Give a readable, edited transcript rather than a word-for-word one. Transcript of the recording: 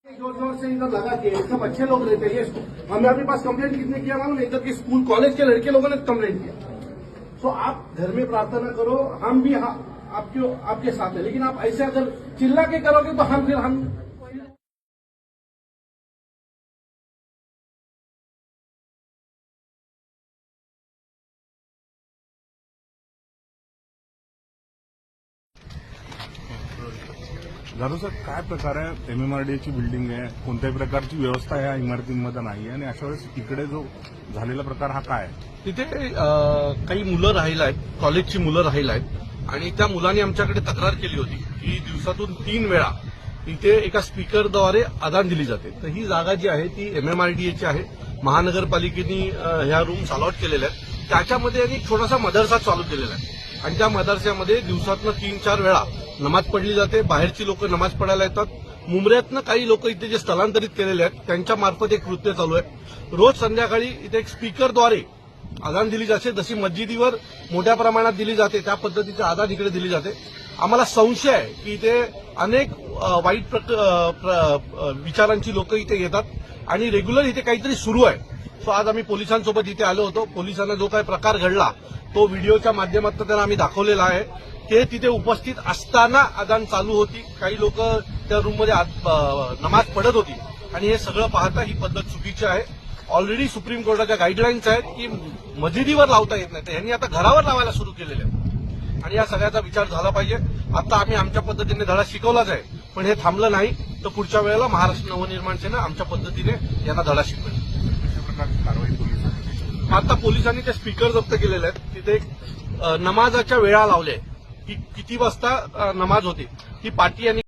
जोर जोर से इधर लगा के सब अच्छे लोग रहते हैं। हमने अपने पास कंप्लेंट कितने किया मालूम है? इधर के स्कूल कॉलेज के लड़के लोगों ने कंप्लेंट किया। तो आप घर में प्रार्थना करो, हम भी आपके साथ है, लेकिन आप ऐसे अगर चिल्ला के करोगे तो हम जाधव सर, काय प्रकार आहे? एमएमआरडीएची बिल्डिंग आहे, कोणत्याही प्रकारची व्यवस्था या इमारतींमध्ये नाही आणि अशा वेळेस इकडे जो झालेला प्रकार हा काय आहे? तिथे काही मुलं राहिला आहेत, कॉलेजची मुलं राहिला आहेत आणि त्या मुलांनी आमच्याकडे तक्रार केली होती की दिवसातून 3 वेळा इथे एका स्पीकरद्वारे अदान दिली जाते. तर ही जागा जी आहे ती एमएमआरडीएची आहे. महानगरपालिकेने ह्या रूम्स अलॉट केलेल्या आहेत. त्याच्यामध्ये एक छोटासा मदरसा चालू केलेला आहे आणि त्या मदरस्यामध्ये दिवसातनं 3-4 वेळा नमाज पडली जाते. बाहेरची लोक नमाज पडायला येतात. मुंबऱ्यातनं काही लोक इथे जे स्थलांतरित केलेले आहेत त्यांच्या मार्फत एक कृत्य चालू आहे. रोज संध्याकाळी इथे एक स्पीकरद्वारे अदान दिली जाते. जशी मस्जिदीवर मोठ्या प्रमाणात दिली जाते त्या पद्धतीचे अदान इकडे दिली जाते. आम्हाला संशय आहे की इथे अनेक वाईट विचारांची लोक इथे येतात आणि रेग्युलर इथे काहीतरी सुरू आहे. सो आज आम्ही पोलिसांसोबत इथे आलो होतो. पोलिसांना जो काही प्रकार घडला तो व्हिडिओच्या माध्यमातून त्यांना आम्ही दाखवलेला आहे. ते तिथे उपस्थित असताना अदान चालू होती. काही लोक त्या रूममध्ये नमाज पडत होती आणि हे सगळं पाहता ही पद्धत चुकीची आहे. ऑलरेडी सुप्रीम कोर्टाच्या गाईडलाईन्स आहेत की मस्जिदीवर लावता येत नाही. तर यांनी आता घरावर लावायला सुरू केलेले आहे आणि या सगळ्याचा विचार झाला पाहिजे. आता आम्ही आमच्या पद्धतीने धडा शिकवलाच आहे, पण हे थांबलं नाही तर पुढच्या वेळेला महाराष्ट्र नवनिर्माण सेना आमच्या पद्धतीने यांना धडा शिकवेल. कशा प्रकारची कारवाई पोलिसांनी? आता पोलिसांनी ते स्पीकर जप्त केलेले आहेत. तिथे नमाजाच्या वेळा लावल्या की किती वाजता नमाज होते ती पाटी यांनी